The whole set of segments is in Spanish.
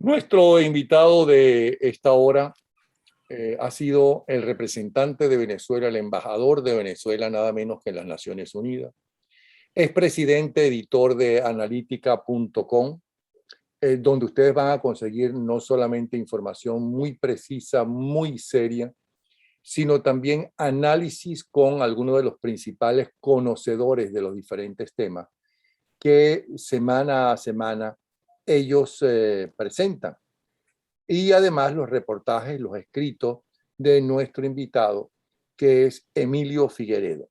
Nuestro invitado de esta hora ha sido el representante de Venezuela, el embajador de Venezuela, nada menos que en las Naciones Unidas. Es presidente editor de analítica.com, donde ustedes van a conseguir no solamente información muy precisa, muy seria, sino también análisis con algunos de los principales conocedores de los diferentes temas que semana a semana ellos presentan. Y además los reportajes, los escritos de nuestro invitado, que es Emilio Figueredo.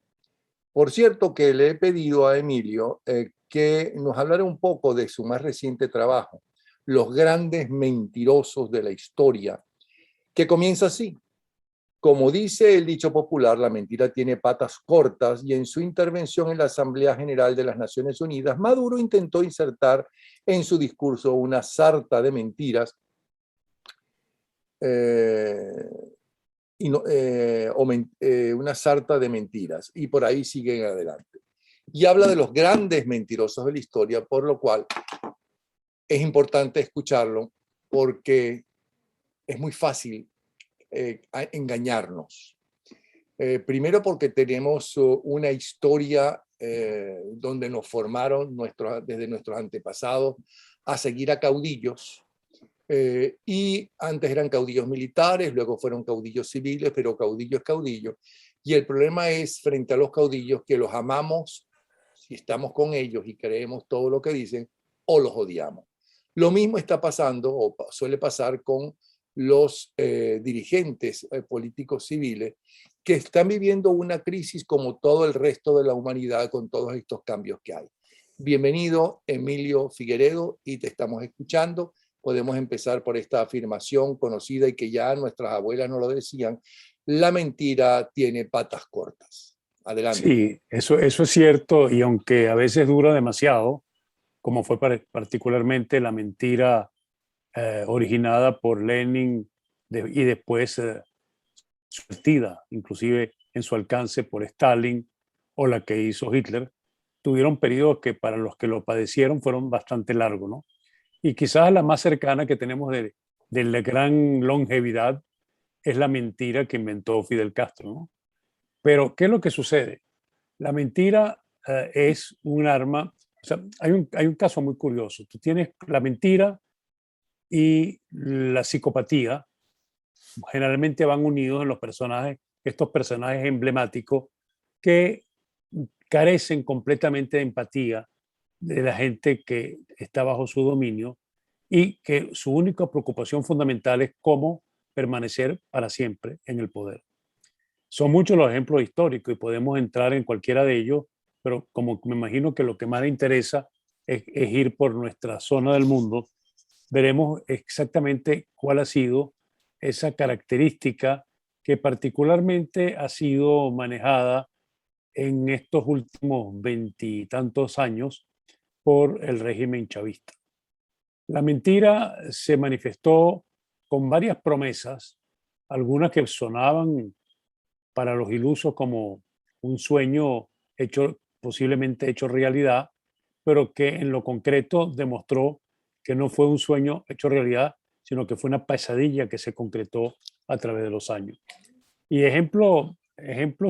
Por cierto, que le he pedido a Emilio que nos hablara un poco de su más reciente trabajo, Los grandes mentirosos de la historia, que comienza así. Como dice el dicho popular, la mentira tiene patas cortas, y en su intervención en la Asamblea General de las Naciones Unidas, Maduro intentó insertar en su discurso una sarta de mentiras una sarta de mentiras, y por ahí siguen adelante. Y habla de los grandes mentirosos de la historia, por lo cual es importante escucharlo, porque es muy fácil engañarnos. Primero porque tenemos una historia donde nos formaron desde nuestros antepasados a seguir a caudillos, y antes eran caudillos militares, luego fueron caudillos civiles, pero caudillo es caudillo. Y el problema es, frente a los caudillos, que los amamos si estamos con ellos y creemos todo lo que dicen, o los odiamos. Lo mismo está pasando, o suele pasar, con los dirigentes políticos civiles, que están viviendo una crisis como todo el resto de la humanidad con todos estos cambios que hay. Bienvenido, Emilio Figueredo, y te estamos escuchando. Podemos empezar por esta afirmación conocida y que ya nuestras abuelas nos lo decían: la mentira tiene patas cortas. Adelante. Sí, eso es cierto, y aunque a veces dura demasiado, como fue particularmente la mentira originada por Lenin y después surtida, inclusive en su alcance, por Stalin, o la que hizo Hitler, tuvieron periodos que para los que lo padecieron fueron bastante largos, ¿no? Y quizás la más cercana que tenemos de la gran longevidad es la mentira que inventó Fidel Castro, ¿no? Pero, ¿qué es lo que sucede? La mentira es un arma. O sea, hay un caso muy curioso. Tú tienes la mentira y la psicopatía, generalmente van unidos en los personajes, estos personajes emblemáticos que carecen completamente de empatía de la gente que está bajo su dominio, y que su única preocupación fundamental es cómo permanecer para siempre en el poder. Son muchos los ejemplos históricos y podemos entrar en cualquiera de ellos, pero como me imagino que lo que más le interesa es ir por nuestra zona del mundo, veremos exactamente cuál ha sido esa característica que particularmente ha sido manejada en estos últimos veintitantos años por el régimen chavista. La mentira se manifestó con varias promesas, algunas que sonaban para los ilusos como un sueño hecho, posiblemente hecho realidad, pero que en lo concreto demostró que no fue un sueño hecho realidad, sino que fue una pesadilla que se concretó a través de los años. Y ejemplos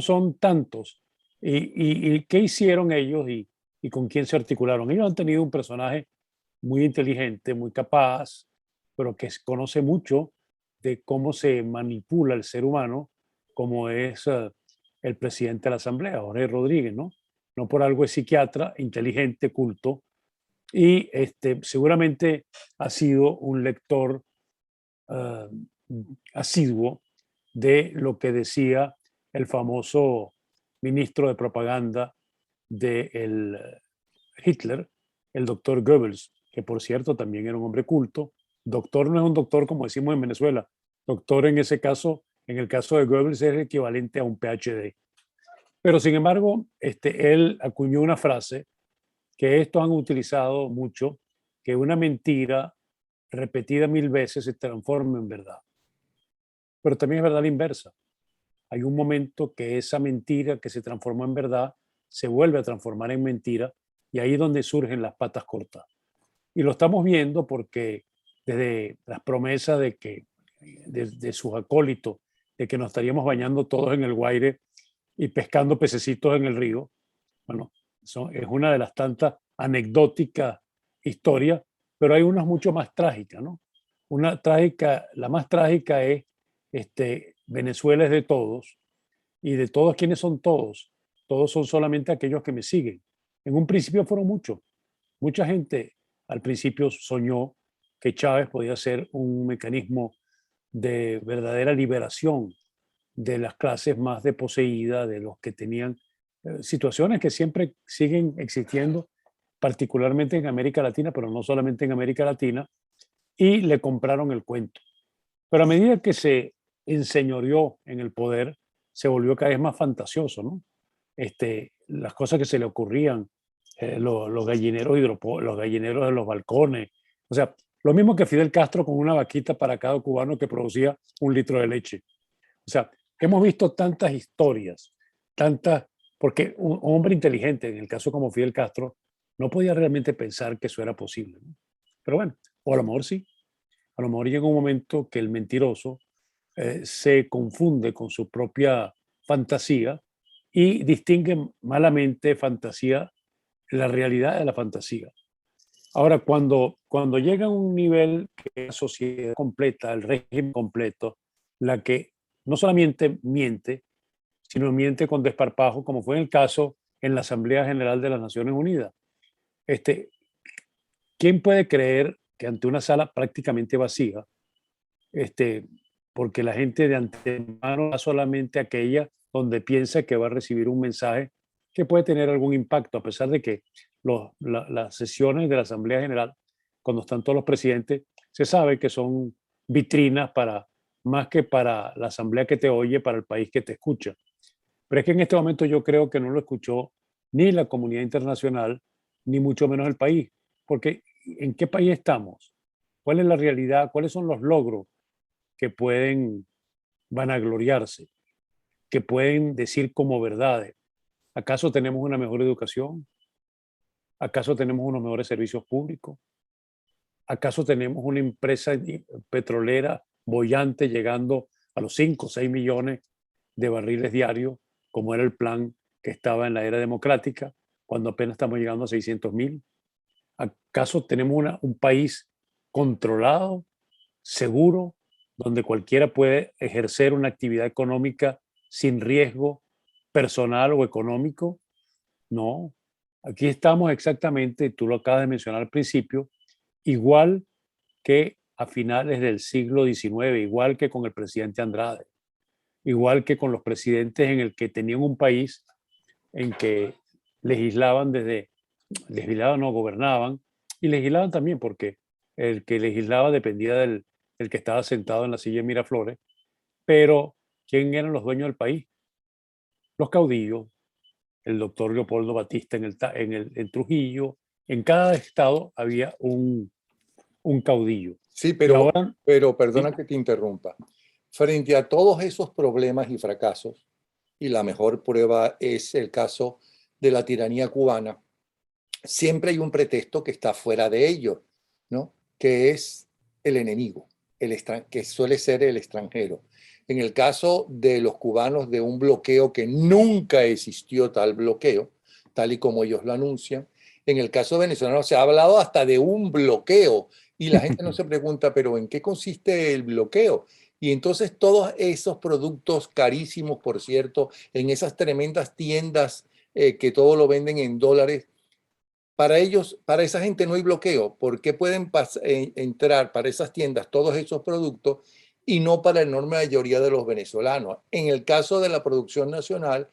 son tantos. ¿Y qué hicieron ellos y con quién se articularon? Ellos han tenido un personaje muy inteligente, muy capaz, pero que conoce mucho de cómo se manipula el ser humano, como es el presidente de la Asamblea, Jorge Rodríguez, ¿no? No por algo es psiquiatra, inteligente, culto, y seguramente ha sido un lector uh, asiduo de lo que decía el famoso ministro de propaganda de Hitler, el doctor Goebbels, que por cierto también era un hombre culto. Doctor no es un doctor como decimos en Venezuela. Doctor en ese caso, en el caso de Goebbels, es el equivalente a un PhD. Pero sin embargo, él acuñó una frase que estos han utilizado mucho, que una mentira repetida 1000 veces se transforma en verdad. Pero también es verdad la inversa. Hay un momento que esa mentira que se transformó en verdad se vuelve a transformar en mentira, y ahí es donde surgen las patas cortas. Y lo estamos viendo porque desde las promesas de que de sus acólitos, de que nos estaríamos bañando todos en el Guaire y pescando pececitos en el río. Bueno, es una de las tantas anecdóticas historias, pero hay unas mucho más trágicas, ¿no? Una trágica, la más trágica es Venezuela es de todos, y de todos, ¿quiénes son todos? Todos son solamente aquellos que me siguen. En un principio fueron muchos. Mucha gente al principio soñó que Chávez podía ser un mecanismo de verdadera liberación de las clases más desposeídas, de los que tenían situaciones que siempre siguen existiendo, particularmente en América Latina, pero no solamente en América Latina, y le compraron el cuento. Pero a medida que se enseñoreó en el poder, se volvió cada vez más fantasioso, ¿no? Las cosas que se le ocurrían, los gallineros los gallineros de los balcones, o sea, lo mismo que Fidel Castro con una vaquita para cada cubano que producía 1 litro de leche. O sea, hemos visto tantas historias, tantas, porque un hombre inteligente, en el caso como Fidel Castro, no podía realmente pensar que eso era posible, ¿no? Pero bueno, o a lo mejor sí, a lo mejor llega un momento que el mentiroso se confunde con su propia fantasía y distingue malamente fantasía, la realidad de la fantasía. Ahora, cuando llega a un nivel que la sociedad completa, el régimen completo, la que no solamente miente, sino miente con desparpajo, como fue en el caso en la Asamblea General de las Naciones Unidas. Este, ¿Quién puede creer que ante una sala prácticamente vacía, este, porque la gente de antemano va solamente a aquella donde piensa que va a recibir un mensaje que puede tener algún impacto, a pesar de que las sesiones de la Asamblea General, cuando están todos los presidentes, se sabe que son vitrinas para más que para la Asamblea que te oye, para el país que te escucha. Pero es que en este momento yo creo que no lo escuchó ni la comunidad internacional, ni mucho menos el país, porque ¿en qué país estamos? ¿Cuál es la realidad? ¿Cuáles son los logros que pueden vanagloriarse, que pueden decir como verdades? ¿Acaso tenemos una mejor educación? ¿Acaso tenemos unos mejores servicios públicos? ¿Acaso tenemos una empresa petrolera bollante llegando a los 5 o 6 millones de barriles diarios, como era el plan que estaba en la era democrática, cuando apenas estamos llegando a 600.000? ¿Acaso tenemos un país controlado, seguro, donde cualquiera puede ejercer una actividad económica sin riesgo personal o económico? No, aquí estamos exactamente, tú lo acabas de mencionar al principio, igual que a finales del siglo XIX, igual que con el presidente Andrade, igual que con los presidentes en el que tenían un país en que legislaban legislaban no, gobernaban, y legislaban también porque el que legislaba dependía del que estaba sentado en la silla de Miraflores, pero ¿quién eran los dueños del país? Los caudillos, el doctor Leopoldo Batista en Trujillo, en cada estado había un caudillo. Sí, Y ahora, pero sí, perdona que te interrumpa. Frente a todos esos problemas y fracasos, y la mejor prueba es el caso de la tiranía cubana, siempre hay un pretexto que está fuera de ello, ¿no? Que es el enemigo, que suele ser el extranjero. En el caso de los cubanos, de un bloqueo que nunca existió tal bloqueo, tal y como ellos lo anuncian. En el caso venezolano se ha hablado hasta de un bloqueo y la gente no se pregunta, pero ¿en qué consiste el bloqueo? Y entonces todos esos productos carísimos, por cierto, en esas tremendas tiendas que todo lo venden en dólares, para ellos, para esa gente no hay bloqueo. ¿Por qué pueden entrar para esas tiendas todos esos productos y no para la enorme mayoría de los venezolanos? En el caso de la producción nacional,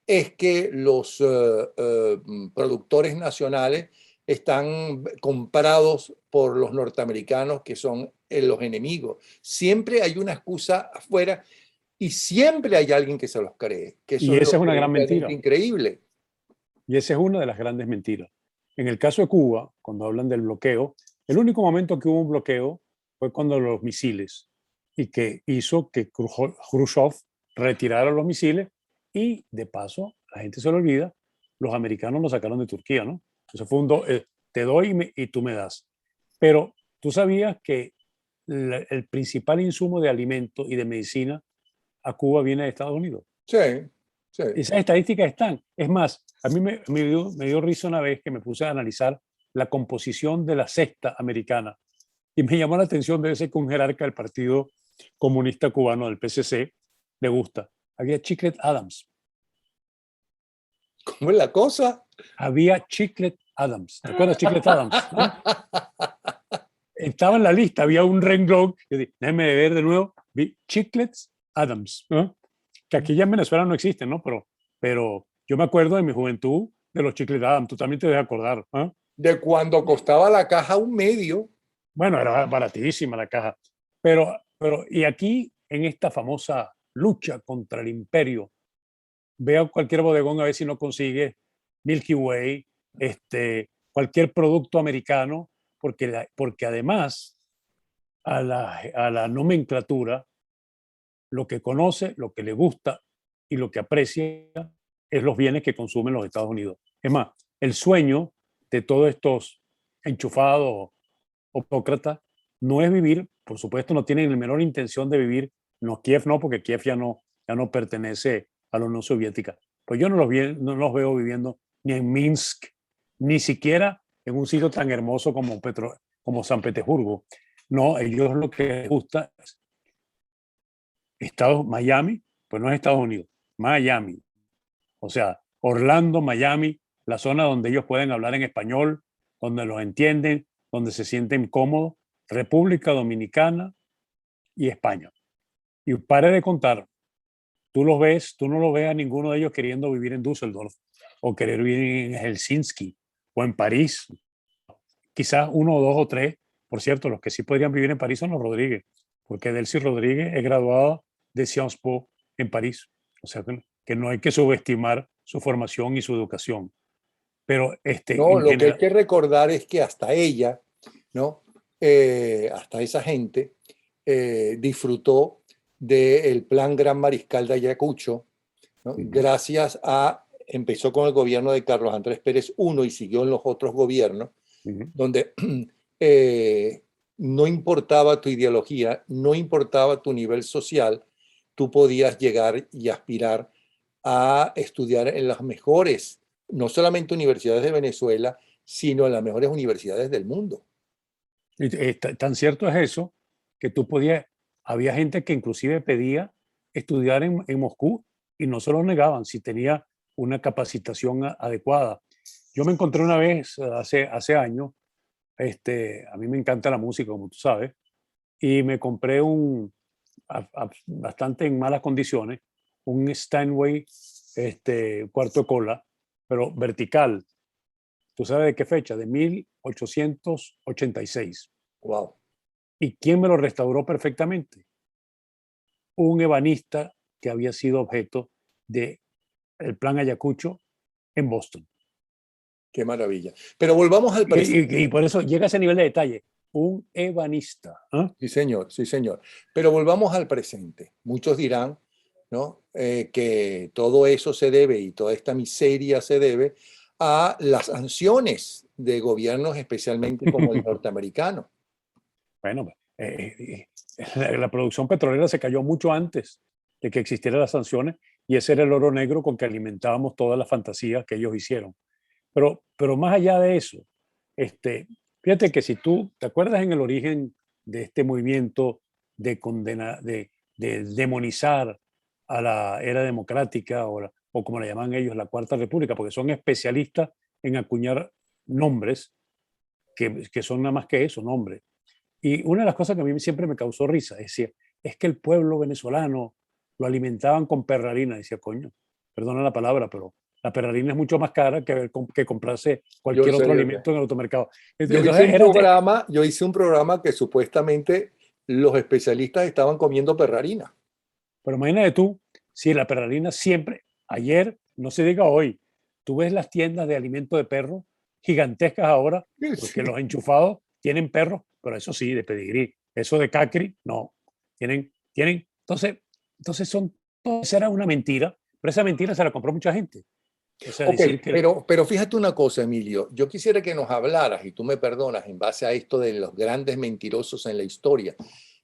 es que los productores nacionales están comprados por los norteamericanos, que son los enemigos. Siempre hay una excusa afuera y siempre hay alguien que se los cree, que eso y es esa lo es una que es gran realmente mentira. increíble. Y esa es una de las grandes mentiras. En el caso de Cuba, cuando hablan del bloqueo, el único momento que hubo un bloqueo fue cuando los misiles, y que hizo que Khrushchev retirara los misiles, y de paso, la gente se lo olvida, los americanos lo sacaron de Turquía, ¿no? Eso fue te doy y tú me das. Pero tú sabías que el principal insumo de alimento y de medicina a Cuba viene de Estados Unidos. Sí, sí. Esas estadísticas están. Es más, a mí me dio risa una vez que me puse a analizar la composición de la cesta americana y me llamó la atención de ese que un jerarca del Partido Comunista Cubano, del PCC, le gusta. Había Chiclet Adams. ¿Cómo es la cosa? Había Chiclet Adams. ¿Te acuerdas Chiclet Adams? ¿No? Estaba en la lista, había un renglón. Déjeme ver de nuevo. Vi Chiclets Adams, ¿no? Que aquí ya en Venezuela no existen, ¿no? Pero yo me acuerdo de mi juventud de los Chiclet Adams. Tú también te debes acordar, ¿no? De cuando costaba la caja $1.50. Bueno, era baratísima la caja. Y aquí, en esta famosa lucha contra el imperio, ve a cualquier bodegón a ver si no consigue Milky Way, cualquier producto americano, porque además a la nomenclatura, lo que conoce, lo que le gusta y lo que aprecia es los bienes que consumen los Estados Unidos. Es más, el sueño de todos estos enchufados autócratas no es vivir, por supuesto, no tienen la menor intención de vivir, no, Kiev no, porque Kiev ya no pertenece a la Unión Soviética. Pues yo no los veo viviendo ni en Minsk, ni siquiera en un sitio tan hermoso como San Petersburgo. No, ellos lo que les gusta es Miami, pues no es Estados Unidos, Miami. O sea, Orlando, Miami, la zona donde ellos pueden hablar en español, donde los entienden, donde se sienten cómodos, República Dominicana y España. Y pare de contar, tú no los ves a ninguno de ellos queriendo vivir en Düsseldorf o querer vivir en Helsinki o en París. Quizás uno o dos o tres, por cierto, los que sí podrían vivir en París son los Rodríguez, porque Delcy Rodríguez es graduada de Sciences Po en París. O sea que no hay que subestimar su formación y su educación. Pero No, en lo que hay general, que recordar es que hasta ella, ¿no? Hasta esa gente disfrutó del plan Gran Mariscal de Ayacucho, ¿no? Gracias empezó con el gobierno de Carlos Andrés Pérez I y siguió en los otros gobiernos, donde no importaba tu ideología, no importaba tu nivel social, tú podías llegar y aspirar a estudiar en las mejores, no solamente universidades de Venezuela, sino en las mejores universidades del mundo. tan cierto es eso que había gente que inclusive pedía estudiar en Moscú y no se lo negaban si tenía una capacitación adecuada. Yo me encontré una vez, hace años, a mí me encanta la música, como tú sabes, y me compré bastante en malas condiciones, un Steinway, cuarto de cola, pero vertical. ¿Tú sabes de qué fecha? De 1886. Wow. ¿Y quién me lo restauró perfectamente? Un ebanista que había sido objeto del plan Ayacucho en Boston. Qué maravilla. Pero volvamos al presente. Y por eso llega a ese nivel de detalle. Un ebanista. ¿Eh? Sí, señor, sí, señor. Pero volvamos al presente. Muchos dirán, ¿no? Que todo eso se debe y toda esta miseria se debe a las sanciones de gobiernos, especialmente como el norteamericano. Bueno, la producción petrolera se cayó mucho antes de que existieran las sanciones y ese era el oro negro con que alimentábamos todas las fantasías que ellos hicieron. Pero más allá de eso, fíjate que si tú te acuerdas en el origen de este movimiento de demonizar a la era democrática o como la llaman ellos, la Cuarta República, porque son especialistas en acuñar nombres que son nada más que eso, nombres. Y una de las cosas que a mí siempre me causó risa es decir, es que el pueblo venezolano lo alimentaban con perrarina. Decía, coño, perdona la palabra, pero la perrarina es mucho más cara que comprarse cualquier otro Yo sé. alimento en el automercado. Yo Entonces, yo hice un programa que supuestamente los especialistas estaban comiendo perrarina. pero imagínate tú, si la perrarina siempre, ayer, no se diga hoy, tú ves las tiendas de alimento de perro gigantescas ahora, porque Sí. los enchufados tienen perros, pero eso sí, de pedigrí. Eso de cacri, no. Entonces esa era una mentira, pero esa mentira se la compró mucha gente. O sea, Ok, decir que pero fíjate una cosa, Emilio. Yo quisiera que nos hablaras, y tú me perdonas, en base a esto de los grandes mentirosos en la historia,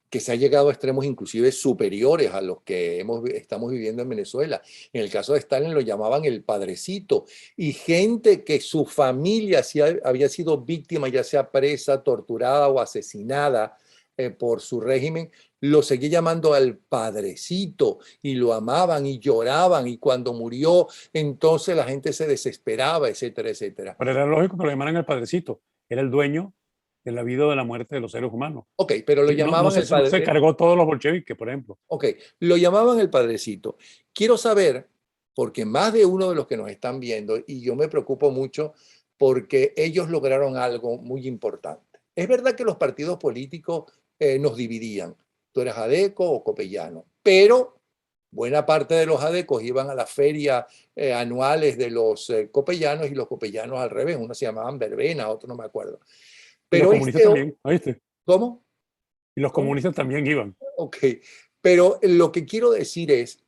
que se ha llegado a extremos inclusive superiores a los que estamos viviendo en Venezuela. En el caso de Stalin lo llamaban el padrecito, y gente que su familia había sido víctima, ya sea presa, torturada o asesinada por su régimen, lo seguía llamando al padrecito y lo amaban y lloraban, y cuando murió entonces la gente se desesperaba, etcétera, etcétera. pero era lógico que lo llamaran el padrecito. Era el dueño de la vida o de la muerte de los seres humanos. Ok, pero lo No, no, llamaban no se cargó todos los bolcheviques, por ejemplo. ok, lo llamaban el padrecito. Quiero saber, porque más de uno de los que nos están viendo, y yo me preocupo mucho porque ellos lograron algo muy importante. Es verdad que los partidos políticos nos dividían. Tú eras adeco o copellano, pero buena parte de los adecos iban a las ferias anuales de los copellanos, y los copellanos al revés. Unos se llamaban verbena, otros no me acuerdo. Y los Pero comunistas también, ¿oíste? ¿cómo? Y los ¿Cómo? comunistas también iban. Ok, pero lo que quiero decir es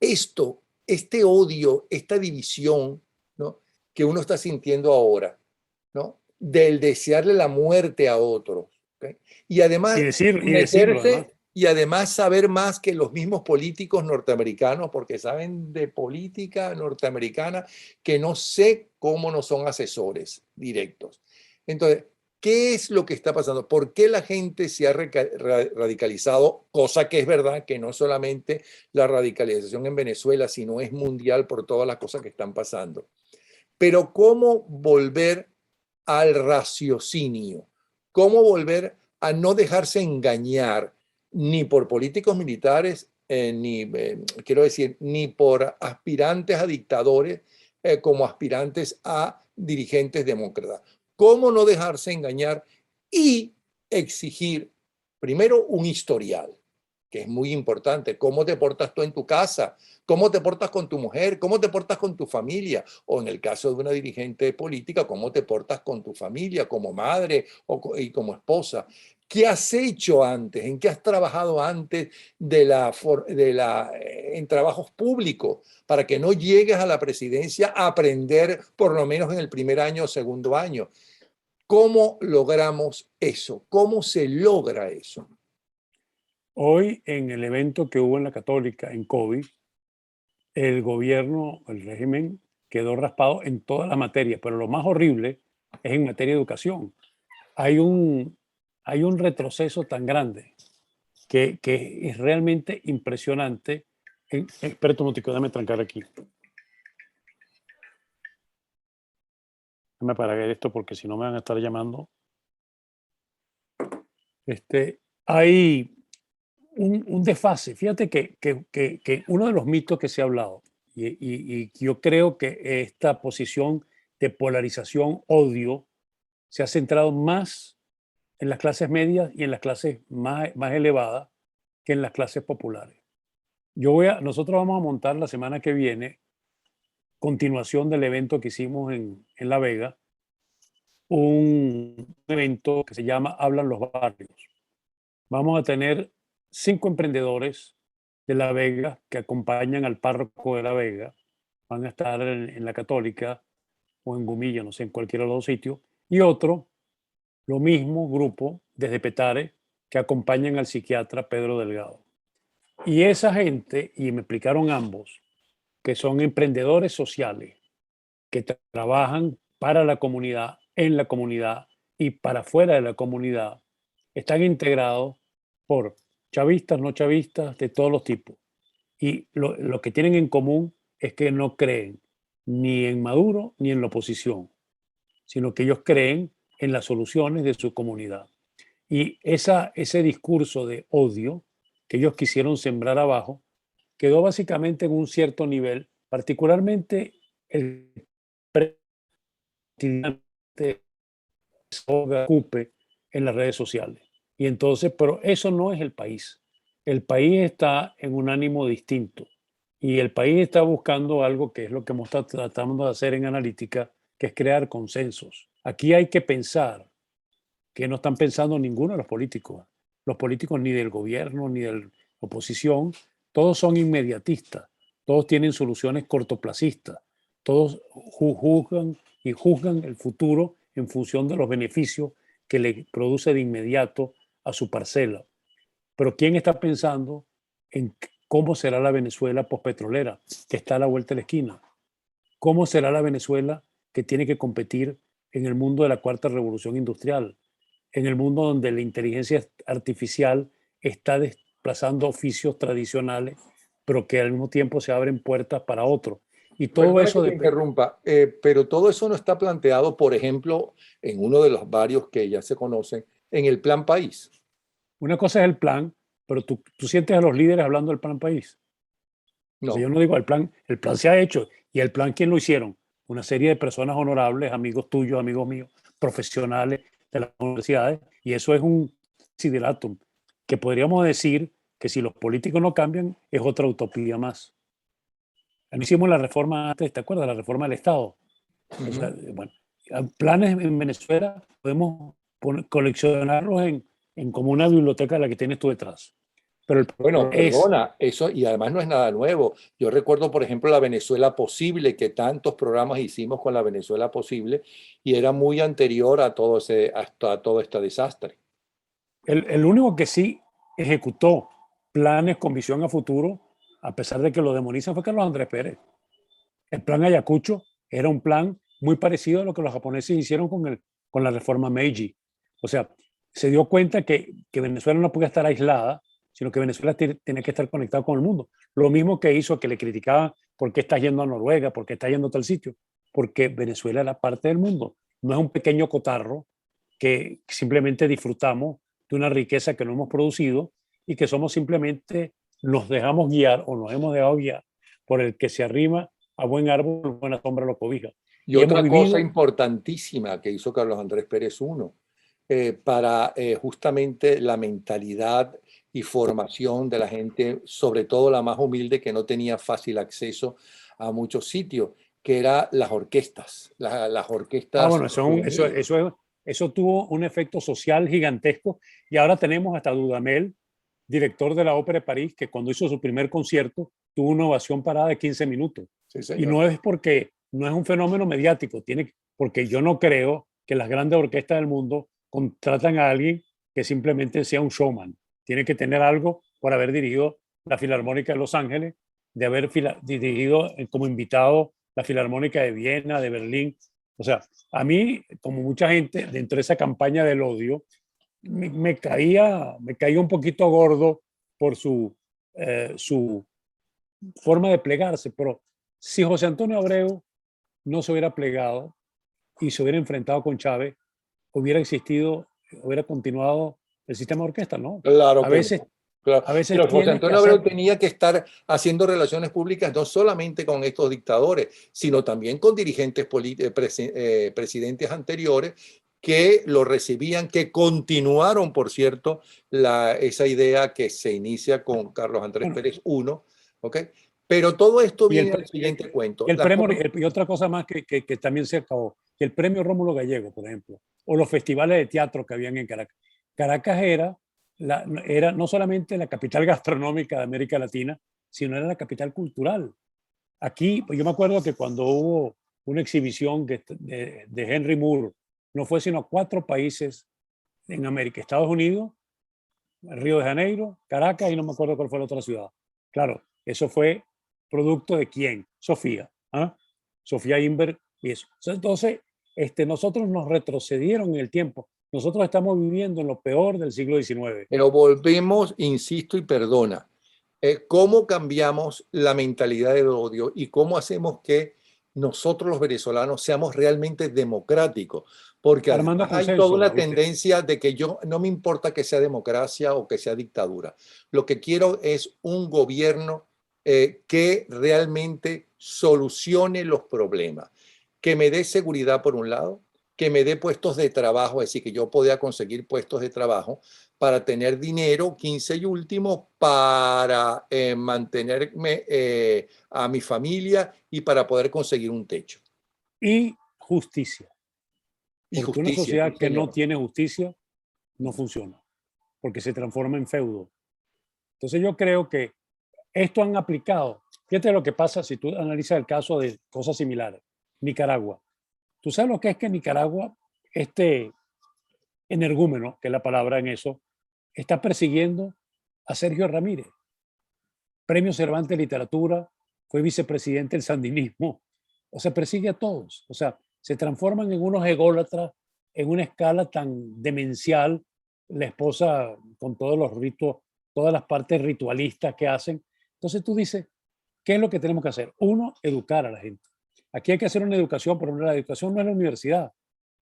esto, este odio, esta división, ¿no? Que uno está sintiendo ahora, ¿no? Del desearle la muerte a otros, ¿ok? Y además Y decirlo además. meterse y además saber más que los mismos políticos norteamericanos, porque saben de política norteamericana que no sé cómo no son asesores directos. Entonces, ¿qué es lo que está pasando? ¿Por qué la gente se ha radicalizado? Cosa que es verdad que no solamente la radicalización en Venezuela, sino es mundial por todas las cosas que están pasando. Pero ¿cómo volver al raciocinio? ¿Cómo volver a no dejarse engañar ni por políticos militares, quiero decir, ni por aspirantes a dictadores como aspirantes a dirigentes demócratas? ¿Cómo no dejarse engañar y exigir primero un historial, que es muy importante? ¿Cómo te portas tú en tu casa? ¿Cómo te portas con tu mujer? ¿Cómo te portas con tu familia? O en el caso de una dirigente política, ¿cómo te portas con tu familia como madre y como esposa? ¿Qué has hecho antes? ¿En qué has trabajado antes en trabajos públicos para que no llegues a la presidencia a aprender por lo menos en el primer año o segundo año? ¿Cómo logramos eso? ¿Cómo se logra eso? Hoy, en el evento que hubo en la Católica, en COVID, el gobierno, el régimen, quedó raspado en todas las materias, pero lo más horrible es en materia de educación. Hay un, hay un retroceso tan grande que es realmente impresionante. Espera un momentico, déjame trancar aquí. Déjame parar esto porque si no me van a estar llamando. Hay un desfase. Fíjate que uno de los mitos que se ha hablado, y yo creo que esta posición de polarización, odio, se ha centrado más en las clases medias y en las clases más elevadas que en las clases populares. Nosotros vamos a montar la semana que viene, continuación del evento que hicimos en La Vega, un evento que se llama Hablan los Barrios. Vamos a tener 5 emprendedores de La Vega que acompañan al párroco de La Vega. Van a estar en la Católica o en Gumilla, no sé, en cualquiera de los dos sitios. Y otro, lo mismo grupo desde Petare, que acompañan al psiquiatra Pedro Delgado. Y esa gente, y me explicaron ambos, que son emprendedores sociales, que trabajan para la comunidad, en la comunidad y para fuera de la comunidad, están integrados por chavistas, no chavistas, de todos los tipos. Y lo que tienen en común es que no creen ni en Maduro ni en la oposición, sino que ellos creen en las soluciones de su comunidad. Y ese discurso de odio que ellos quisieron sembrar abajo quedó básicamente en un cierto nivel, particularmente el presidente ocupe en las redes sociales. Y entonces, pero eso no es el país. El país está en un ánimo distinto y el país está buscando algo que es lo que hemos tratando de hacer en analítica, que es crear consensos. Aquí hay que pensar que no están pensando ninguno de los políticos. Los políticos ni del gobierno ni de la oposición, todos son inmediatistas, todos tienen soluciones cortoplacistas, Todos juzgan y juzgan el futuro en función de los beneficios que le produce de inmediato a su parcela. Pero ¿quién está pensando en cómo será la Venezuela postpetrolera, que está a la vuelta de la esquina? ¿Cómo será la Venezuela que tiene que competir en el mundo de la cuarta revolución industrial, en el mundo donde la inteligencia artificial está desplazando oficios tradicionales, pero que al mismo tiempo se abren puertas para otros? Y todo Perdona que eso te depende. interrumpa, pero todo eso no está planteado, por ejemplo, en uno de los varios que ya se conocen, en el Plan País. Una cosa es el plan, pero tú sientes a los líderes hablando del plan país. O sea, yo No. no digo el plan se ha hecho. ¿Y el plan quién lo hicieron? Una serie de personas honorables, amigos tuyos, amigos míos, profesionales de las universidades. Y eso es un sideratum, que podríamos decir que si los políticos no cambian, es otra utopía más. No hicimos la reforma antes, ¿te acuerdas? La reforma del Estado. O sea, Ujú. bueno, planes en Venezuela podemos coleccionarlos en como una biblioteca de la que tienes tú detrás. Pero el Bueno, problema es perdona, eso y además no es nada nuevo. Yo recuerdo, por ejemplo, la Venezuela Posible, que tantos programas hicimos con la Venezuela Posible y era muy anterior a todo a todo este desastre. el único que sí ejecutó planes con visión a futuro, a pesar de que lo demonizan, fue Carlos Andrés Pérez. El plan Ayacucho era un plan muy parecido a lo que los japoneses hicieron con la reforma Meiji. O sea, se dio cuenta que Venezuela no podía estar aislada, sino que Venezuela tenía que estar conectada con el mundo. Lo mismo que hizo que le criticaban por qué está yendo a Noruega, por qué está yendo a tal sitio, porque Venezuela era parte del mundo. No es un pequeño cotarro que simplemente disfrutamos de una riqueza que no hemos producido y que somos simplemente, nos dejamos guiar o nos hemos dejado guiar por el que se arrima a buen árbol, buena sombra lo cobija. Y Y hemos otra cosa vivido, importantísima que hizo Carlos Andrés Pérez uno para justamente la mentalidad y formación de la gente, sobre todo la más humilde que no tenía fácil acceso a muchos sitios, que eran las orquestas, las orquestas bueno, juveniles. eso tuvo un efecto social gigantesco y ahora tenemos hasta Dudamel, director de la Ópera de París, que cuando hizo su primer concierto tuvo una ovación parada de 15 minutos. Sí, Y señor. no es porque no es un fenómeno mediático, porque yo no creo que las grandes orquestas del mundo contratan a alguien que simplemente sea un showman. Tiene que tener algo por haber dirigido la Filarmónica de Los Ángeles, de haber dirigido como invitado la Filarmónica de Viena, de Berlín. O sea, a mí, como mucha gente, dentro de esa campaña del odio, me caía un poquito gordo por su forma de plegarse, pero si José Antonio Abreu no se hubiera plegado y se hubiera enfrentado con Chávez, hubiera existido, hubiera continuado el sistema de orquesta, ¿no? Claro A que veces, no. Claro. a veces Pero José tienes que Antonio Abreu hacer, tenía que estar haciendo relaciones públicas no solamente con estos dictadores, sino también con dirigentes presidentes anteriores que lo recibían, que continuaron, por cierto, esa idea que se inicia con Carlos Andrés bueno, Pérez I, ¿ok? Pero todo esto y viene al siguiente cuento. el premio, y otra cosa más que también se acabó, que el premio Rómulo Gallego, por ejemplo, o los festivales de teatro que habían en Caracas. Caracas era no solamente la capital gastronómica de América Latina, sino era la capital cultural. Aquí, pues yo me acuerdo que cuando hubo una exhibición de Henry Moore, no fue sino a 4 países en América: Estados Unidos, Río de Janeiro, Caracas y no me acuerdo cuál fue la otra ciudad. Claro, eso fue producto de quién, Sofía, ¿ah? Sofía Inberg y eso. Entonces, nosotros nos retrocedieron en el tiempo. Nosotros estamos viviendo en lo peor del siglo XIX. Pero volvemos, insisto y perdona, cómo cambiamos la mentalidad del odio y cómo hacemos que nosotros los venezolanos seamos realmente democráticos, porque Armando además hay toda consenso, una ¿viste? tendencia de que yo no me importa que sea democracia o que sea dictadura. Lo que quiero es un gobierno que realmente solucione los problemas, que me dé seguridad por un lado, que me dé puestos de trabajo, es decir, que yo pueda conseguir puestos de trabajo para tener dinero, 15 y último, para mantenerme a mi familia y para poder conseguir un techo. Y justicia, Y porque una justicia, sí, sociedad que no señor. tiene justicia no funciona, porque se transforma en feudo. Entonces yo creo que esto han aplicado Fíjate lo que pasa si tú analizas el caso de cosas similares. Nicaragua. ¿Tú sabes lo que es que Nicaragua, este energúmeno, que es la palabra en eso, está persiguiendo a Sergio Ramírez, Premio Cervantes de Literatura, fue vicepresidente del sandinismo, o sea, persigue a todos, o sea, se transforman en unos ególatras en una escala tan demencial, la esposa con todos los ritos, todas las partes ritualistas que hacen. Entonces tú dices, ¿qué es lo que tenemos que hacer? Uno, educar a la gente. Aquí hay que hacer una educación, pero la educación no es la universidad.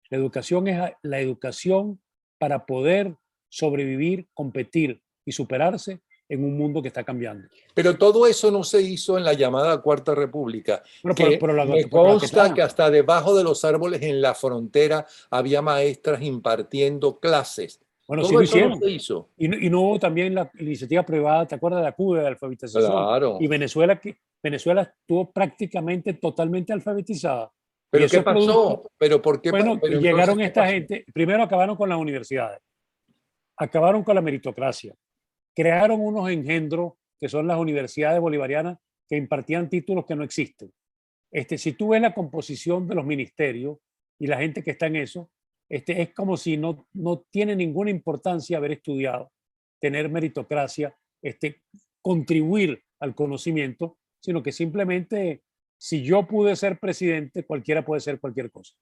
La educación es la educación para poder sobrevivir, competir y superarse en un mundo que está cambiando. Pero todo eso no se hizo en la llamada Cuarta República, Bueno, que me pero la que consta que está, hasta debajo de los árboles en la frontera había maestras impartiendo clases. bueno, sí Todo lo eso no hicieron. se hizo. Y no hubo también la iniciativa privada, ¿te acuerdas de la CUBE, de alfabetización? Y Claro. Venezuela estuvo prácticamente totalmente alfabetizada. Y ¿Pero eso qué es producto, pasó? ¿Pero por qué? bueno, Pero entonces, llegaron ¿qué esta pasó? gente, primero acabaron con las universidades, acabaron con la meritocracia, crearon unos engendros que son las universidades bolivarianas que impartían títulos que no existen. Si tú ves la composición de los ministerios y la gente que está en eso, es como si no tiene ninguna importancia haber estudiado, tener meritocracia, contribuir al conocimiento, sino que simplemente si yo pude ser presidente, cualquiera puede ser cualquier cosa.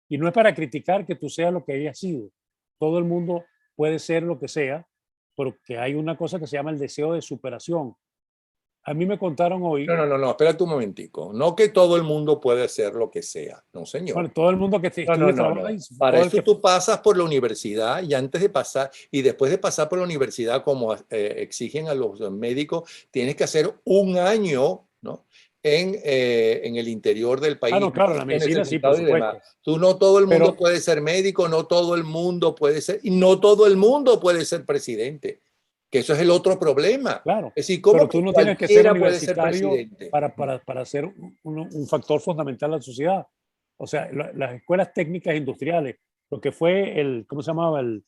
Y no es para criticar que tú seas lo que hayas sido. Todo el mundo puede ser lo que sea, porque hay una cosa que se llama el deseo de superación. A mí me contaron hoy, No, espérate un momentico. No que todo el mundo puede ser lo que sea. No, señor. bueno, todo el mundo que estudia, trabaja, No. y Para todo el eso que... tú pasas por la universidad y antes de pasar y después de pasar por la universidad, como exigen a los médicos, tienes que hacer un año, ¿no? En el interior del Ah, país, no, claro, la en medicina sí, por necesitado y demás. supuesto. Tú no todo el mundo Pero, puede ser médico, no todo el mundo puede ser, y no todo el mundo puede ser presidente, que eso es el otro problema. claro, Es decir, ¿cómo pero tú que no tienes que ser cualquiera puede ser universitario presidente? para ser un factor fundamental de la sociedad. O sea, las escuelas técnicas industriales, lo que fue ¿cómo se llamaba? El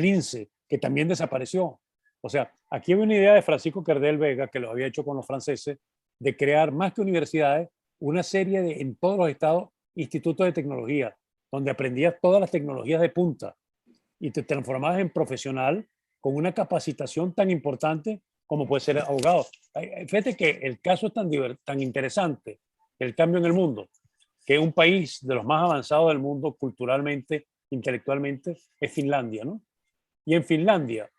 INSE, que también desapareció. O sea, aquí había una idea de Francisco Cardel Vega, que lo había hecho con los franceses, de crear más que universidades, una serie de, en todos los estados, institutos de tecnología, donde aprendías todas las tecnologías de punta y te transformabas en profesional con una capacitación tan importante como puede ser abogado. Fíjate que el caso es tan interesante, el cambio en el mundo, que un país de los más avanzados del mundo culturalmente, intelectualmente, es Finlandia, ¿no? Y en Finlandia,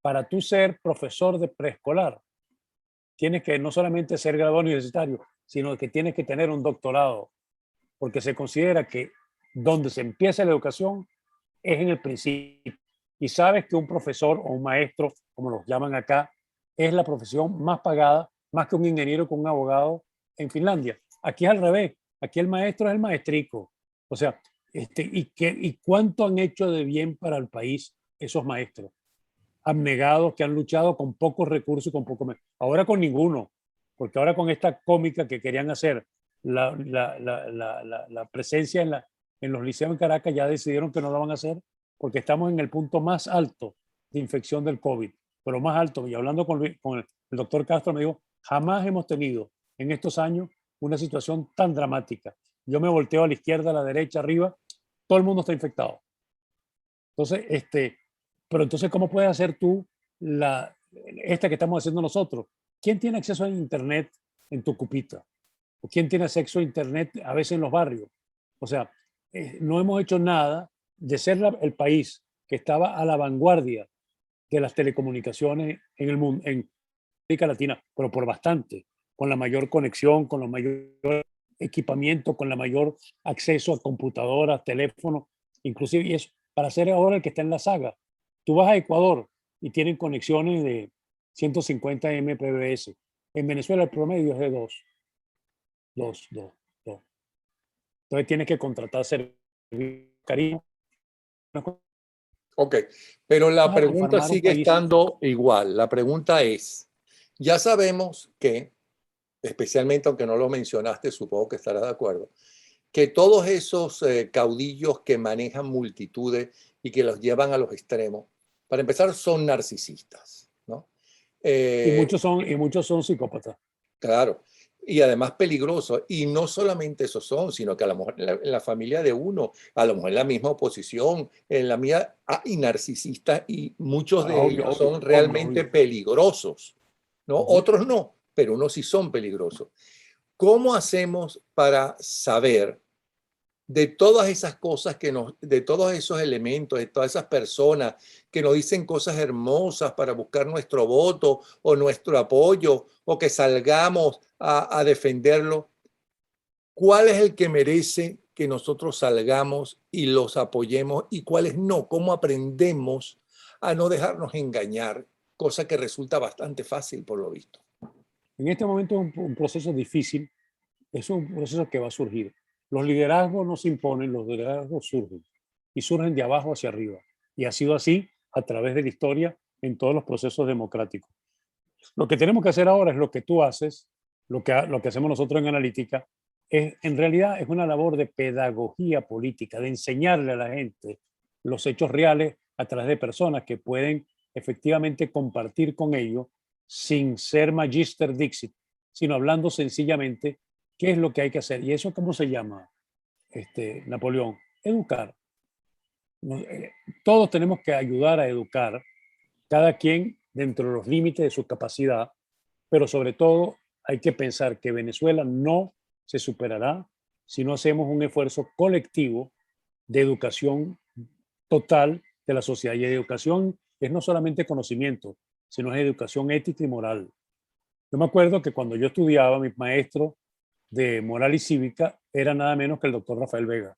para tú ser profesor de preescolar, tienes que no solamente ser graduado universitario, sino que tienes que tener un doctorado, porque se considera que donde se empieza la educación es en el principio. Y sabes que un profesor o un maestro, como los llaman acá, es la profesión más pagada, más que un ingeniero, con un abogado en Finlandia. Aquí es al revés. Aquí el maestro es el maestrico. O sea, ¿y cuánto han hecho de bien para el país esos maestros? Abnegados, que han luchado con pocos recursos y con poco menos. Ahora con ninguno, porque ahora con esta cómica que querían hacer, la presencia en los liceos en Caracas, ya decidieron que no lo van a hacer porque estamos en el punto más alto de infección del COVID, pero más alto. Y hablando con el doctor Castro, me dijo, jamás hemos tenido en estos años una situación tan dramática. Yo me volteo a la izquierda, a la derecha, arriba, todo el mundo está infectado. Entonces, pero entonces, ¿cómo puedes hacer tú esta que estamos haciendo nosotros? ¿Quién tiene acceso a Internet en tu cupita? ¿O quién tiene acceso a Internet a veces en los barrios? O sea, no hemos hecho nada de ser el país que estaba a la vanguardia de las telecomunicaciones en el mundo, en América Latina, pero por bastante, con la mayor conexión, con los mayor equipamiento, con la mayor acceso a computadoras, teléfonos, inclusive, y eso, para ser ahora el que está en la saga. Tú vas a Ecuador y tienen conexiones de 150 Mbps. En Venezuela el promedio es de 2. Entonces tienes que contratar servicio, cariño. Ok, pero la Vas a pregunta conformar un sigue país. estando igual. La pregunta es, ya sabemos que, especialmente aunque no lo mencionaste, supongo que estarás de acuerdo, que todos esos caudillos que manejan multitudes y que los llevan a los extremos, para empezar, son narcisistas, ¿no? Eh, Y muchos son psicópatas. Claro, y además peligroso. Y no solamente esos son, sino que a lo mejor en la familia de uno, a lo mejor en la misma oposición, en la mía, y narcisistas, y muchos Ah, de obvio, ellos obvio, son obvio, realmente obvio. peligrosos, ¿no? Ujú. Otros no, pero unos sí son peligrosos. ¿Cómo hacemos para saber de todas esas cosas de todos esos elementos, de todas esas personas que nos dicen cosas hermosas para buscar nuestro voto o nuestro apoyo o que salgamos a defenderlo? ¿Cuál es el que merece que nosotros salgamos y los apoyemos y cuáles no? ¿Cómo aprendemos a no dejarnos engañar? Cosa que resulta bastante fácil por lo visto. En este momento es un proceso difícil, es un proceso que va a surgir. Los liderazgos no se imponen, los liderazgos surgen y surgen de abajo hacia arriba. Y ha sido así a través de la historia en todos los procesos democráticos. Lo que tenemos que hacer ahora es lo que tú haces, lo que hacemos nosotros en analítica, es, en realidad es una labor de pedagogía política, de enseñarle a la gente los hechos reales a través de personas que pueden efectivamente compartir con ellos sin ser magister dixit, sino hablando sencillamente qué es lo que hay que hacer. ¿Y eso cómo se llama, Napoleón? Educar. Todos tenemos que ayudar a educar, cada quien dentro de los límites de su capacidad, pero sobre todo hay que pensar que Venezuela no se superará si no hacemos un esfuerzo colectivo de educación total de la sociedad. Y educación es no solamente conocimiento, sino es educación ética y moral. Yo me acuerdo que cuando yo estudiaba, mi maestro de moral y cívica era nada menos que el doctor Rafael Vega.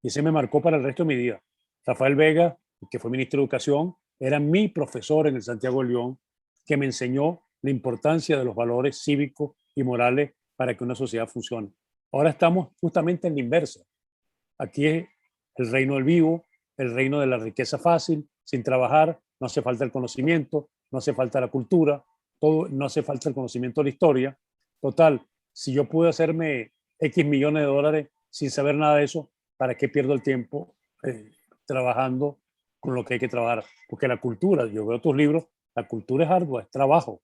Y ese me marcó para el resto de mi vida. Rafael Vega, que fue ministro de Educación, era mi profesor en el Santiago de León, que me enseñó la importancia de los valores cívicos y morales para que una sociedad funcione. Ahora estamos justamente en la inversa. Aquí es el reino del vivo, el reino de la riqueza fácil, sin trabajar, no hace falta el conocimiento, no hace falta la cultura, todo, no hace falta el conocimiento de la historia. Total, si yo pude hacerme X millones de dólares sin saber nada de eso, ¿para qué pierdo el tiempo trabajando con lo que hay que trabajar? Porque la cultura, yo veo tus libros, la cultura es ardua, es trabajo.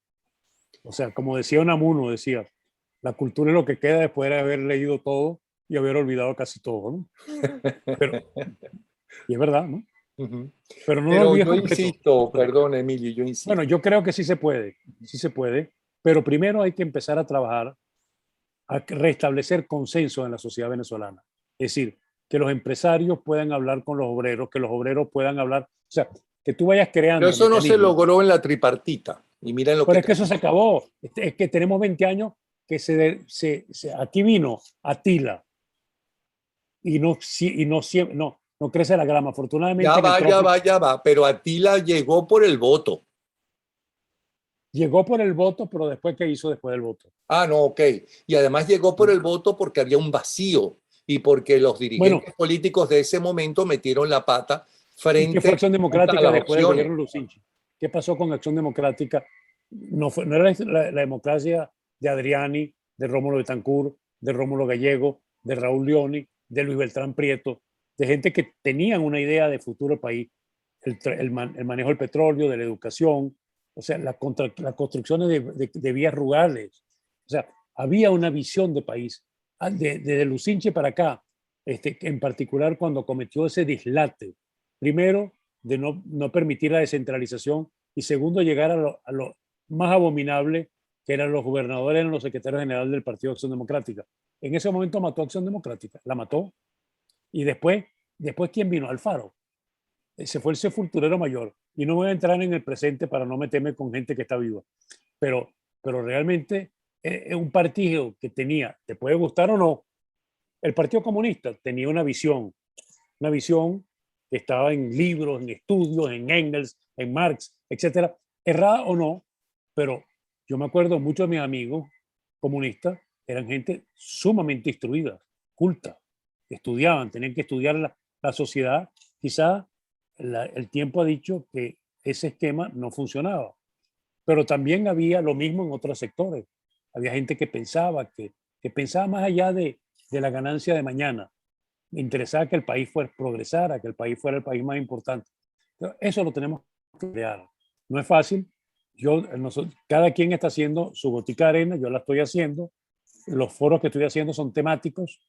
O sea, como decía Unamuno, decía, la cultura es lo que queda después de haber leído todo y haber olvidado casi todo, ¿no? Pero, y es verdad, ¿no? Ujú. Pero no lo Pero olvides yo completo. insisto, perdón, Emilio, yo Bueno, insisto. yo creo que sí se puede, pero primero hay que empezar a trabajar, a restablecer consenso en la sociedad venezolana. Es decir, que los empresarios puedan hablar con los obreros, que los obreros puedan hablar, o sea, que tú vayas Pero creando eso no se mecanismos. logró en la tripartita. Y miren lo Pero que es que eso se terminó. acabó. Es que tenemos 20 años que aquí vino Atila y no crece la grama. Ya Afortunadamente en el va, ya va, trópico ya va. Pero Atila llegó por el voto. llegó por el voto, pero después, ¿qué hizo después del voto? Ah, no, ok. Y además llegó por el voto porque había un vacío y porque los Bueno, dirigentes políticos de ese momento metieron la pata ¿y qué fue frente Acción a Democrática las después del opciones. gobierno de Lucinchi? ¿Qué pasó con Acción Democrática? No era la democracia de Adriani, de Rómulo Betancourt, de Rómulo Gallego, de Raúl Leoni, de Luis Beltrán Prieto, de gente que tenían una idea de futuro del país, el manejo del petróleo, de la educación, o sea, las construcciones de vías rurales. O sea, había una visión de país. Desde Lucinchi para acá, en particular cuando cometió ese dislate, primero, de no permitir la descentralización y segundo, llegar a lo más abominable, que eran los gobernadores, eran los secretarios generales del Partido de Acción Democrática. En ese momento mató a Acción Democrática, la mató. Y después ¿quién vino? Alfaro. Se fue el sepulturero mayor. Y no voy a entrar en el presente para no meterme con gente que está viva. Pero, pero realmente es un partido que tenía, te puede gustar o no, el Partido Comunista tenía una visión que estaba en libros, en estudios, en Engels, en Marx, etcétera, errada o no, pero yo me acuerdo, muchos de mis amigos comunistas eran gente sumamente instruida, culta, estudiaban, tenían que estudiar la sociedad. Quizá el tiempo ha dicho que ese esquema no funcionaba, pero también había lo mismo en otros sectores. Había gente que pensaba más allá de la ganancia de mañana. Me interesaba que el país fuera, progresara, que el país fuera el país más importante. Pero eso lo tenemos que crear. No es fácil cada quien está haciendo su Botica Arena, yo la estoy haciendo, los foros que estoy haciendo son temáticos,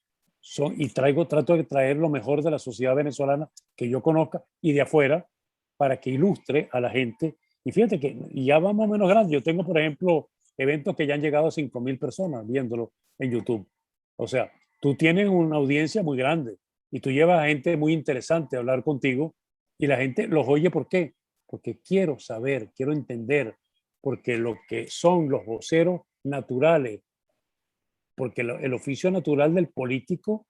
trato de traer lo mejor de la sociedad venezolana que yo conozca y de afuera para que ilustre a la gente. Y fíjate que ya va más o menos grande. Yo tengo, por ejemplo, eventos que ya han llegado a 5.000 personas viéndolo en YouTube. O sea, tú tienes una audiencia muy grande y tú llevas a gente muy interesante a hablar contigo y la gente los oye. ¿Por qué? Porque quiero saber, quiero entender, porque lo que son los voceros naturales, porque el oficio natural del político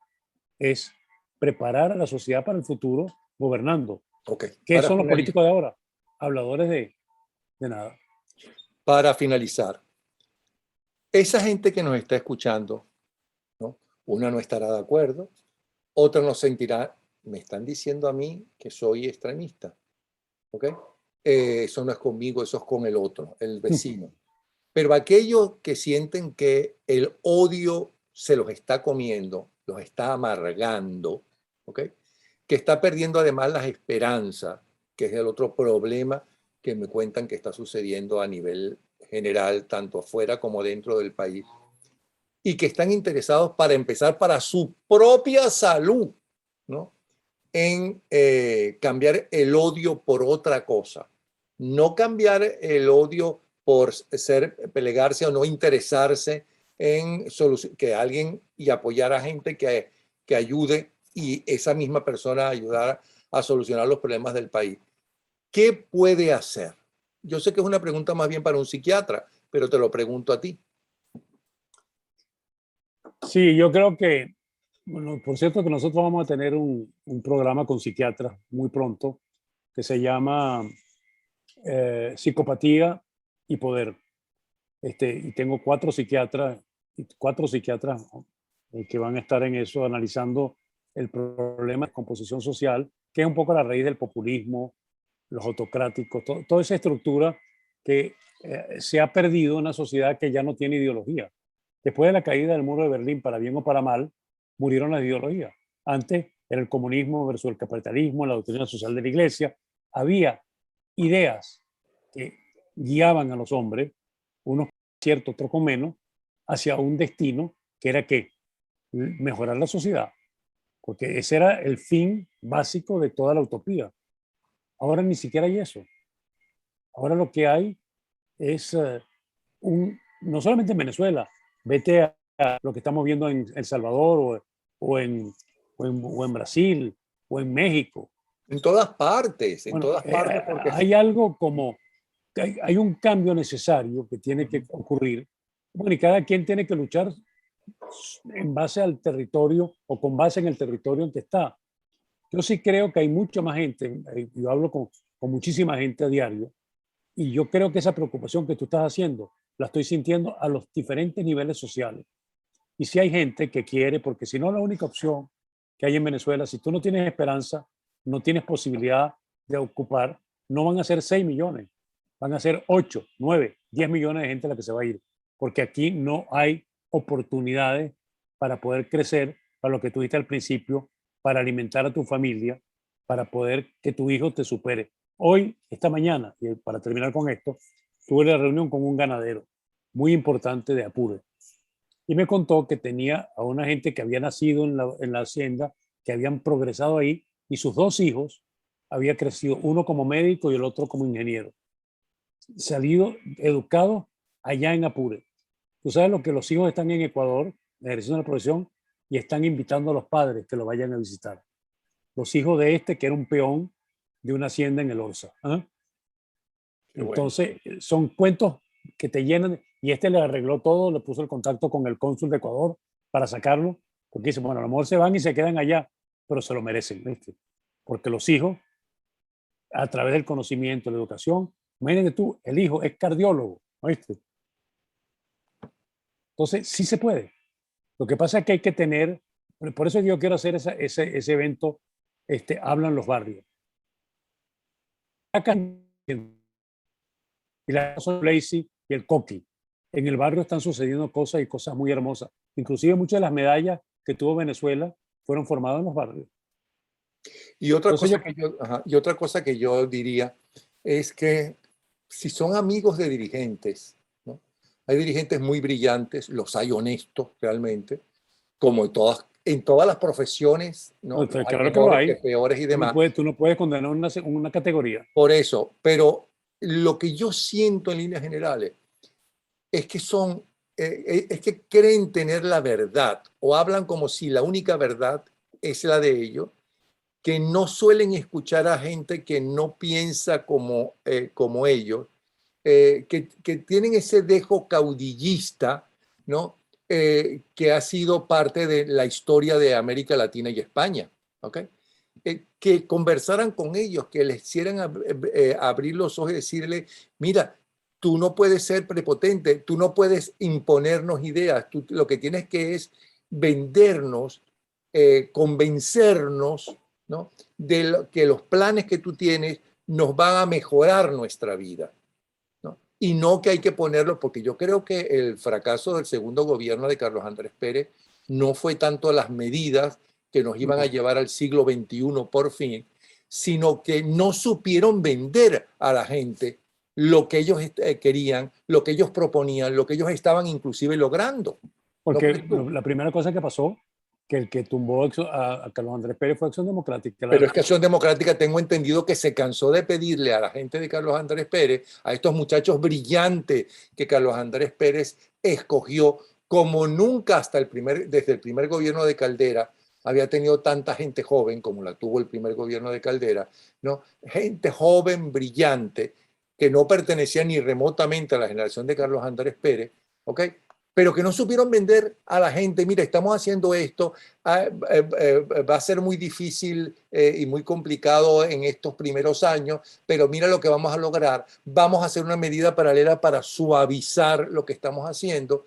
es preparar a la sociedad para el futuro gobernando. Ok, ¿Qué son los políticos de ahora? Habladores de nada. Para finalizar, esa gente que nos está escuchando, ¿no? Una no estará de acuerdo, otra no sentirá, me están diciendo a mí que soy extremista, ¿ok? Eso no es conmigo, eso es con el otro, el vecino. Pero aquellos que sienten que el odio se los está comiendo, los está amargando, ¿ok? Que está perdiendo además las esperanzas, que es el otro problema que me cuentan que está sucediendo a nivel general, tanto afuera como dentro del país, y que están interesados para empezar para su propia salud, ¿no? En cambiar el odio por otra cosa. No cambiar el odio por pelearse o no interesarse en que alguien y apoyar a gente que ayude y esa misma persona ayudar a solucionar los problemas del país. ¿Qué puede hacer? Yo sé que es una pregunta más bien para un psiquiatra, pero te lo pregunto a ti. Sí, yo creo que, bueno, por cierto que nosotros vamos a tener un programa con psiquiatras muy pronto que se llama Psicopatía y Poder. Y tengo cuatro psiquiatras que van a estar en eso, analizando el problema de composición social, que es un poco la raíz del populismo, los autocráticos, toda esa estructura que se ha perdido en una sociedad que ya no tiene ideología. Después de la caída del muro de Berlín, para bien o para mal, murieron las ideologías. Antes era el comunismo versus el capitalismo, la doctrina social de la iglesia. Había ideas que guiaban a los hombres, unos ciertos, otros con menos, hacia un destino que era que mejorar la sociedad, porque ese era el fin básico de toda la utopía. Ahora ni siquiera hay eso. Ahora lo que hay es no solamente en Venezuela, vete a lo que estamos viendo en El Salvador o en Brasil o en México. En todas partes, en Bueno, todas partes. Porque hay algo como, hay un cambio necesario que tiene que ocurrir. Bueno, y cada quien tiene que luchar en base al territorio o con base en el territorio en que está. Yo sí creo que hay mucha más gente, yo hablo con muchísima gente a diario, y yo creo que esa preocupación que tú estás haciendo la estoy sintiendo a los diferentes niveles sociales. Y si hay gente que quiere, porque si no, la única opción que hay en Venezuela, si tú no tienes esperanza, no tienes posibilidad de ocupar, no van a ser 6 millones, van a ser 8, 9, 10 millones de gente la que se va a ir, porque aquí no hay oportunidades para poder crecer, para lo que tú dijiste al principio, para alimentar a tu familia, para poder que tu hijo te supere. Hoy, esta mañana, y para terminar con esto, tuve la reunión con un ganadero muy importante de Apure y me contó que tenía a una gente que había nacido en la hacienda, que habían progresado ahí, y sus dos hijos había crecido, uno como médico y el otro como ingeniero, salido educado allá en Apure. Tú sabes lo que los hijos están en Ecuador, ejerciendo la profesión, y están invitando a los padres que lo vayan a visitar. Los hijos de este, que era un peón de una hacienda en el Orza. ¿Ah? Entonces, son cuentos que te llenan, y este le arregló todo, le puso el contacto con el cónsul de Ecuador para sacarlo, porque dice, bueno, a lo mejor se van y se quedan allá, pero se lo merecen, ¿viste? Porque los hijos, a través del conocimiento, la educación, imagínate tú, el hijo es cardiólogo, ¿viste? Entonces, sí se puede. Lo que pasa es que hay que tener, por eso yo quiero hacer ese evento, hablan los barrios. Acá y la Lazy y el Coqui. En el barrio están sucediendo cosas y cosas muy hermosas. Inclusive muchas de las medallas que tuvo Venezuela fueron formadas en los barrios. Y otra cosa que yo diría es que si son amigos de dirigentes, ¿no? Hay dirigentes muy brillantes, los hay honestos realmente, como en todas las profesiones, ¿no? No, Los hay claro que lo mejores que hay. peores y demás. Tú no puedes condenar una categoría. Por eso, pero lo que yo siento en líneas generales es que es que creen tener la verdad o hablan como si la única verdad es la de ellos, que no suelen escuchar a gente que no piensa como ellos, que tienen ese dejo caudillista, ¿no? Que ha sido parte de la historia de América Latina y España, ¿ok? Que conversaran con ellos, que les hicieran abrir los ojos y decirle, mira, tú no puedes ser prepotente, tú no puedes imponernos ideas, tú lo que tienes que es vendernos, convencernos, ¿no? Que los planes que tú tienes nos van a mejorar nuestra vida, ¿no? Y no que hay que ponerlo, porque yo creo que el fracaso del segundo gobierno de Carlos Andrés Pérez no fue tanto las medidas que nos iban a llevar al siglo XXI por fin, sino que no supieron vender a la gente lo que ellos querían, lo que ellos proponían, lo que ellos estaban inclusive logrando. ¿No Porque crees tú? la primera cosa que pasó, que el que tumbó a Carlos Andrés Pérez fue Acción Democrática. Pero es que Acción Democrática tengo entendido que se cansó de pedirle a la gente de Carlos Andrés Pérez, a estos muchachos brillantes que Carlos Andrés Pérez escogió, como nunca desde el primer gobierno de Caldera había tenido tanta gente joven como la tuvo el primer gobierno de Caldera, ¿no? Gente joven, brillante, que no pertenecía ni remotamente a la generación de Carlos Andrés Pérez, ¿ok? Pero que no supieron vender a la gente, mira, estamos haciendo esto, va a ser muy difícil y muy complicado en estos primeros años, pero mira lo que vamos a lograr, vamos a hacer una medida paralela para suavizar lo que estamos haciendo,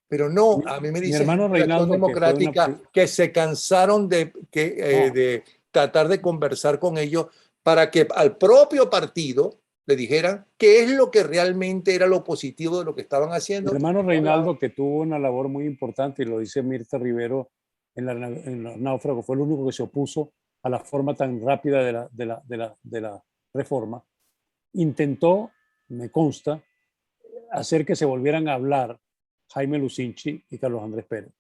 pero no, a mí me Mi dice hermano gente de Acción Reinaldo, que fue una... Democrática que se cansaron No, de tratar de conversar con ellos para que al propio partido le dijeran qué es lo que realmente era lo positivo de lo que estaban mi haciendo. hermano Reinaldo, que tuvo una labor muy importante, y lo dice Mirta Rivero en Los Náufragos, fue el único que se opuso a la forma tan rápida de la reforma. Intentó, me consta, hacer que se volvieran a hablar Jaime Lucinchi y Carlos Andrés Pérez.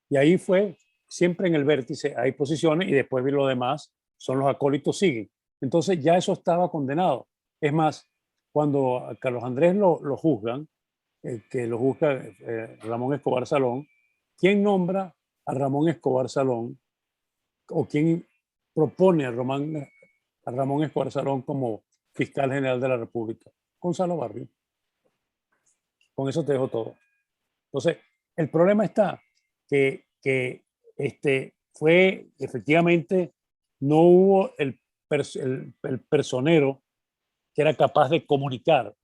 Y ahí fue, siempre en el vértice hay posiciones y después lo demás son los acólitos siguen. Entonces ya eso estaba condenado. Es más, cuando a Carlos Andrés lo juzgan, que lo juzga Ramón Escobar Salón, ¿quién nombra a Ramón Escobar Salón o quién propone a Ramón Escobar Salón como fiscal general de la República? Gonzalo Barrio. Con eso te dejo todo. Entonces, el problema está que fue efectivamente, no hubo el personero que era capaz de comunicar.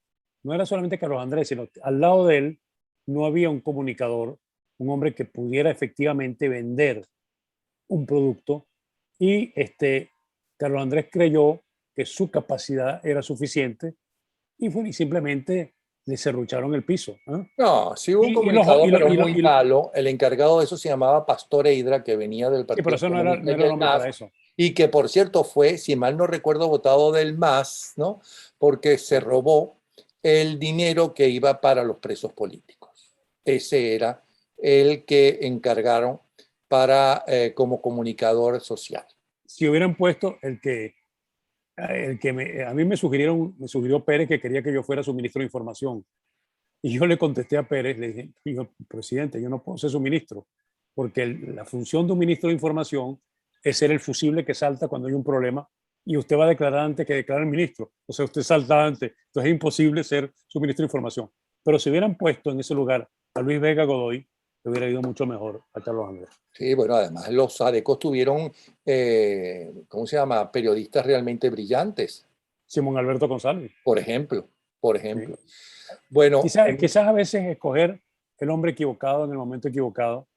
No era solamente Carlos Andrés, sino que al lado de él no había un comunicador, un hombre que pudiera efectivamente vender un producto y Carlos Andrés creyó que su capacidad era suficiente y simplemente le serrucharon el piso. ¿Eh? No, sí hubo un Y, y los, comunicador, y lo- pero y lo- muy y lo- malo. El encargado de eso se llamaba Pastor Eidra, que venía del sí, pero Partido eso no Comunista y era el del hombre para MAS, eso. y que por cierto fue, si mal no recuerdo, votado del MAS, ¿no? Porque se robó el dinero que iba para los presos políticos. Ese era el que encargaron para como comunicador social. Si hubieran puesto a mí me sugirió Pérez que quería que yo fuera su ministro de Información. Y yo le contesté a Pérez, le dije, presidente, yo no puedo ser su ministro, porque la función de un ministro de Información es ser el fusible que salta cuando hay un problema y usted va a declarar antes que declarar el ministro. O sea, usted salta antes. Entonces es imposible ser su ministro de Información. Pero si hubieran puesto en ese lugar a Luis Vega Godoy, le hubiera ido mucho mejor a Carlos Andrés. Sí, bueno, además los adecos tuvieron, ¿cómo se llama? Periodistas realmente brillantes, Simón Alberto González. por ejemplo, por ejemplo. ¿Sí? Bueno, Quizás a veces escoger el hombre equivocado en el momento equivocado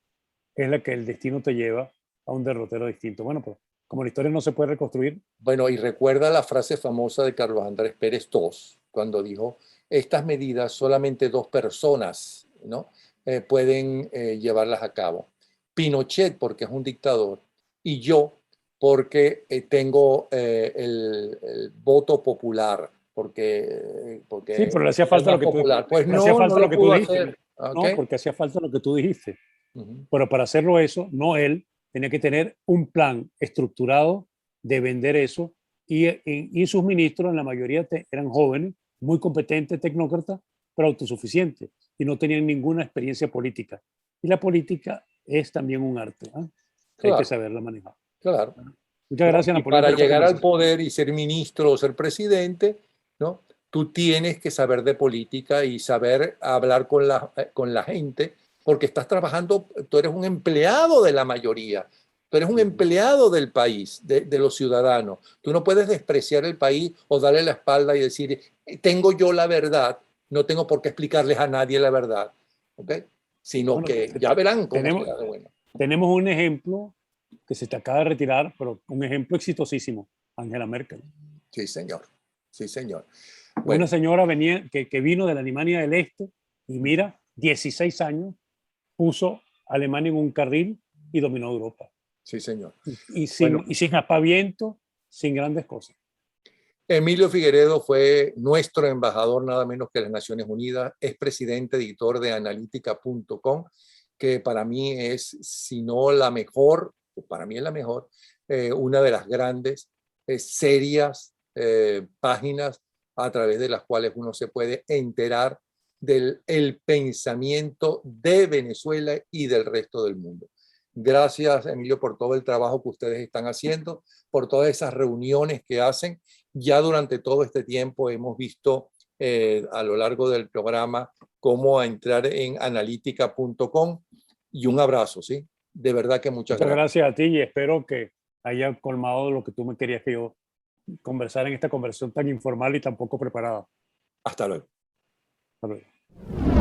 es la que el destino te lleva a un derrotero distinto. Bueno, pues como la historia no se puede reconstruir, bueno, y recuerda la frase famosa de Carlos Andrés Pérez II, cuando dijo, estas medidas solamente dos personas, ¿no? Pueden llevarlas a cabo. Pinochet, porque es un dictador, y yo, porque tengo el voto popular, porque Sí, pero le hacía es falta más lo que tú, popular. Pues le hacía no, no falta lo lo que tú pudo dijiste. hacer. ¿Ok? No, porque hacía falta lo que tú dijiste. Ujú. Pero para hacerlo eso, no él, tenía que tener un plan estructurado de vender eso y sus ministros, en la mayoría eran jóvenes, muy competentes, tecnócratas, pero autosuficientes y no tenían ninguna experiencia política. Y la política es también un arte, ¿eh? Que hay que Claro, saberla manejar. claro. Muchas ¿No? gracias, Y Napoleón, para por esta llegar al conversación. poder y ser ministro o ser presidente, ¿no? Tú tienes que saber de política y saber hablar con la gente, porque estás trabajando, tú eres un empleado de la mayoría, tú eres un empleado del país, de los ciudadanos. Tú no puedes despreciar el país o darle la espalda y decir, tengo yo la verdad, no tengo por qué explicarles a nadie la verdad, ¿ok? Sino Bueno, que ya verán cómo tenemos, será de bueno. tenemos un ejemplo que se te acaba de retirar, pero un ejemplo exitosísimo, Angela Merkel. Sí, señor. Sí, señor. Una Bueno, señora que vino de la Alemania del Este y mira, 16 años, puso a Alemania en un carril y dominó Europa. sí, señor. Bueno, Y sin aspaviento, sin grandes cosas. Emilio Figueredo fue nuestro embajador nada menos que las Naciones Unidas, es presidente editor de analítica.com, que para mí es, si no la mejor, para mí es la mejor, una de las grandes, serias páginas a través de las cuales uno se puede enterar del el pensamiento de Venezuela y del resto del mundo. Gracias, Emilio, por todo el trabajo que ustedes están haciendo, por todas esas reuniones que hacen. Ya durante todo este tiempo hemos visto a lo largo del programa cómo entrar en analítica.com y un abrazo, ¿sí? De verdad que muchas Muchas gracias. gracias a ti y espero que haya colmado lo que tú me querías que yo conversara en esta conversación tan informal y tan poco preparada. Hasta luego. Hasta luego.